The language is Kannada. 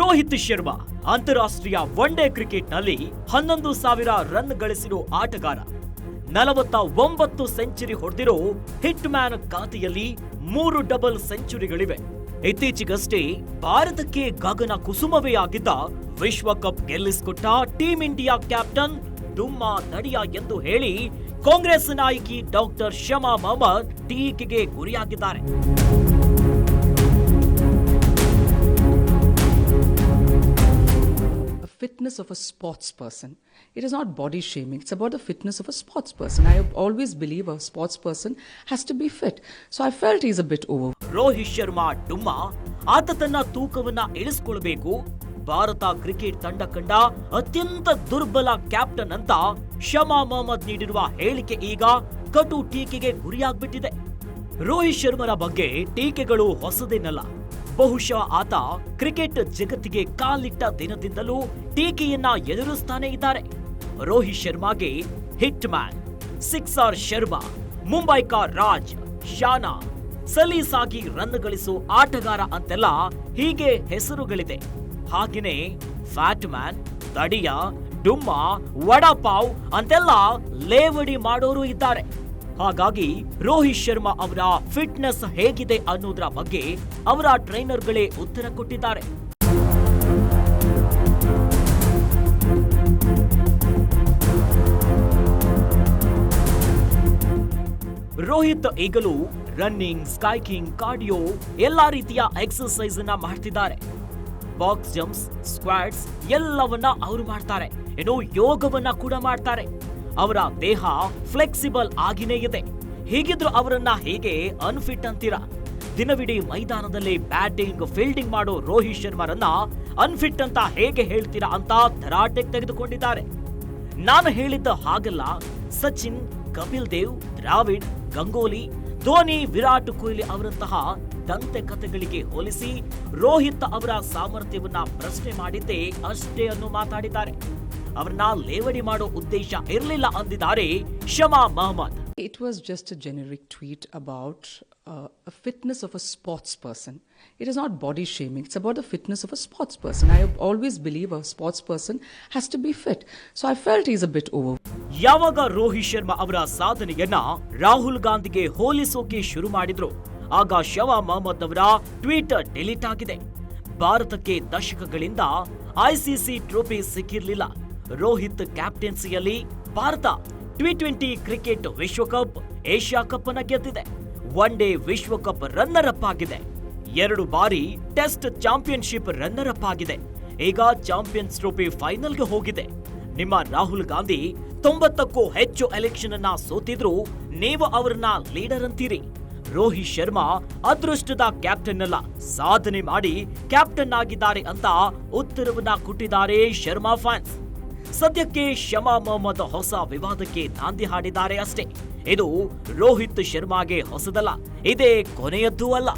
ರೋಹಿತ್ ಶರ್ಮಾ ಅಂತಾರಾಷ್ಟ್ರೀಯ ಒನ್ ಡೇ ಕ್ರಿಕೆಟ್ನಲ್ಲಿ 11,000 ರನ್ ಗಳಿಸಿರೋ ಆಟಗಾರ. 49 ಸೆಂಚುರಿ ಹೊಡೆದಿರೋ ಹಿಟ್ ಮ್ಯಾನ್ ಖಾತೆಯಲ್ಲಿ 3 ಡಬಲ್ ಸೆಂಚುರಿಗಳಿವೆ. ಇತ್ತೀಚೆಗಷ್ಟೇ ಭಾರತಕ್ಕೆ ಗಗನ ಕುಸುಮವೇ ಆಗಿದ್ದ ವಿಶ್ವಕಪ್ ಗೆಲ್ಲಿಸಿಕೊಟ್ಟ ಟೀಂ ಇಂಡಿಯಾ ಕ್ಯಾಪ್ಟನ್ ಡುಮ್ಮಾ ದಡಿಯಾ ಎಂದು ಹೇಳಿ ಕಾಂಗ್ರೆಸ್ ನಾಯಕಿ ಡಾಕ್ಟರ್ ಶಮಾ ಮೊಹಮ್ಮದ್ ಟೀಕೆಗೆ ಗುರಿಯಾಗಿದ್ದಾರೆ. Fitness of a sports person. It is not body shaming. It's about the fitness of a sports person. I always believe a sports person has to be fit. So I felt he's a bit over. Rohit Sharma ಡುಮ್ಮಾ ಆತ ತನ್ನ ತೂಕವನ್ನ ಇಳಿಸಿಕೊಳ್ಳಬೇಕು. ಭಾರತ ಕ್ರಿಕೆಟ್ ತಂಡ ಕಂಡ ಅತ್ಯಂತ ದುರ್ಬಲ ಕ್ಯಾಪ್ಟನ್ ಅಂತ ಶಮಾ ಮೊಹಮ್ಮದ್ ನೀಡಿರುವ ಹೇಳಿಕೆ ಈಗ ಕಟು ಟೀಕೆಗೆ ಗುರಿಯಾಗ್ಬಿಟ್ಟಿದೆ. ರೋಹಿತ್ ಶರ್ಮರ ಬಗ್ಗೆ ಟೀಕೆಗಳು ಹೊಸದೇನಲ್ಲ. ಬಹುಶಃ ಆತ ಕ್ರಿಕೆಟ್ ಜಗತ್ತಿಗೆ ಕಾಲಿಟ್ಟ ದಿನದಿಂದಲೂ ಟೀಕೆಯನ್ನ ಎದುರಿಸ್ತಾನೆ ಇದ್ದಾರೆ. ರೋಹಿತ್ ಶರ್ಮಾಗೆ hit man, sixer Sharma, Mumbai ಕಾ ರಾಜ್, ಶಾನಾ, ಸಲೀಸಾಗಿ ರನ್ ಗಳಿಸೋ ಆಟಗಾರ ಅಂತೆಲ್ಲ ಹೀಗೆ ಹೆಸರುಗಳಿದೆ. ಹಾಗೇನೆ ಫ್ಯಾಟ್ ಮ್ಯಾನ್, ದಡಿಯಾ, ಡುಮ್ಮಾ, ವಡಾಪಾವ್ ಅಂತೆಲ್ಲ ಲೇವಡಿ ಮಾಡೋರು ಇದ್ದಾರೆ. ಹಾಗಾಗಿ ರೋಹಿತ್ ಶರ್ಮಾ ಅವರ ಫಿಟ್ನೆಸ್ ಹೇಗಿದೆ ಅನ್ನೋದರ ಬಗ್ಗೆ ಅವರ ಟ್ರೈನರ್ಗಳೇ ಉತ್ತರ ಕೊಟ್ಟಿದ್ದಾರೆ. ರೋಹಿತ್ ಈಗಲೂ ರನ್ನಿಂಗ್, ಸ್ಕೈಕಿಂಗ್, ಕಾರ್ಡಿಯೋ ಎಲ್ಲಾ ರೀತಿಯ ಎಕ್ಸರ್ಸೈಸ್ ಅನ್ನ ಮಾಡ್ತಿದ್ದಾರೆ. ಬಾಕ್ಸ್ ಜಂಪ್ಸ್, ಸ್ಕ್ವಾಟ್ಸ್ ಎಲ್ಲವನ್ನ ಅವರು ಮಾಡ್ತಾರೆ. ಏನೋ ಯೋಗವನ್ನ ಕೂಡ ಮಾಡ್ತಾರೆ. ಅವರ ದೇಹ ಫ್ಲೆಕ್ಸಿಬಲ್ ಆಗಿನೇ ಇದೆ. ಹೀಗಿದ್ರು ಅವರನ್ನ ಹೇಗೆ ಅನ್ಫಿಟ್ ಅಂತೀರಾ? ದಿನವಿಡೀ ಮೈದಾನದಲ್ಲಿ ಬ್ಯಾಟಿಂಗ್, ಫೀಲ್ಡಿಂಗ್ ಮಾಡೋ ರೋಹಿತ್ ಶರ್ಮಾರನ್ನ ಅನ್ಫಿಟ್ ಅಂತ ಹೇಗೆ ಹೇಳ್ತೀರಾ ಅಂತ ತರಾಟೆಗೆ ತೆಗೆದುಕೊಂಡಿದ್ದಾರೆ. ನಾನು ಹೇಳಿದ್ದ ಹಾಗಲ್ಲ. ಸಚಿನ್, ಕಪಿಲ್ ದೇವ್, ದ್ರಾವಿಡ್, ಗಂಗೂಲಿ, ಧೋನಿ, ವಿರಾಟ್ ಕೊಹ್ಲಿ ಅವರಂತಹ ದಂತೆ ಕಥೆಗಳಿಗೆ ಹೋಲಿಸಿ ರೋಹಿತ್ ಅವರ ಸಾಮರ್ಥ್ಯವನ್ನ ಪ್ರಶ್ನೆ ಮಾಡಿದ್ದೇ ಅಷ್ಟೇ ಅನ್ನೋ ಮಾತಾಡಿದ್ದಾರೆ. ಅವರನ್ನ ಲೇವಡಿ ಮಾಡೋ ಉದ್ದೇಶ ಇರಲಿಲ್ಲ ಅಂದಿದ್ದಾರೆ Shama Mohammed. It was just a generic tweet about a fitness of a sports person. It is not body shaming. It's about the fitness of a sports person. I always believe a sports person has to be fit. So I felt he's a bit over. ಯಾವಾಗ ರೋಹಿತ್ ಶರ್ಮಾ ಅವರ ಸಾಧನೆಯನ್ನ ರಾಹುಲ್ ಗಾಂಧಿಗೆ ಹೋಲಿಸೋಕೆ ಶುರು ಮಾಡಿದ್ರು, ಆಗ ಶಮಾ ಮೊಹಮ್ಮದ್ ಅವರ ಟ್ವೀಟ್ ಡಿಲೀಟ್ ಆಗಿದೆ. ಭಾರತಕ್ಕೆ ದಶಕಗಳಿಂದ ಐಸಿಸಿ ಟ್ರೋಫಿ ಸಿಕ್ಕಿರಲಿಲ್ಲ. ರೋಹಿತ್ ಕ್ಯಾಪ್ಟನ್ಸಿಯಲ್ಲಿ ಭಾರತ T20 ಕ್ರಿಕೆಟ್ ವಿಶ್ವಕಪ್, ಏಷ್ಯಾ ಕಪ್ ಅನ್ನ ಗೆದ್ದಿದೆ. ಒನ್ ಡೇ ವಿಶ್ವಕಪ್ ರನ್ನರ್ ಅಪ್ ಆಗಿದೆ. 2 ಬಾರಿ ಟೆಸ್ಟ್ ಚಾಂಪಿಯನ್ಶಿಪ್ ರನ್ನರ್ ಅಪ್ ಆಗಿದೆ. ಈಗ ಚಾಂಪಿಯನ್ಸ್ ಟ್ರೋಫಿ ಫೈನಲ್ಗೆ ಹೋಗಿದೆ. ನಿಮ್ಮ ರಾಹುಲ್ ಗಾಂಧಿ 90ಕ್ಕೂ ಹೆಚ್ಚು ಎಲೆಕ್ಷನ್ ಅನ್ನ ಸೋತಿದ್ರು ನೀವು ಅವರನ್ನ ಲೀಡರ್ ಅಂತೀರಿ. ರೋಹಿತ್ ಶರ್ಮಾ ಅದೃಷ್ಟದ ಕ್ಯಾಪ್ಟನ್ ಅಲ್ಲ, ಸಾಧನೆ ಮಾಡಿ ಕ್ಯಾಪ್ಟನ್ ಆಗಿದ್ದಾರೆ ಅಂತ ಉತ್ತರವನ್ನ ಕೊಟ್ಟಿದ್ದಾರೆ ಶರ್ಮಾ ಫ್ಯಾನ್ಸ್. ಸದ್ಯಕ್ಕೆ ಶಮಾ ಮೊಹಮ್ಮದ್ ಹೊಸ ವಿವಾದಕ್ಕೆ ನಾಂದಿ ಹಾಡಿದ್ದಾರೆ ಅಷ್ಟೇ. ಇದು ರೋಹಿತ್ ಶರ್ಮಾಗೆ ಹೊಸದಲ್ಲ, ಇದೇ ಕೊನೆಯದ್ದೂ ಅಲ್ಲ.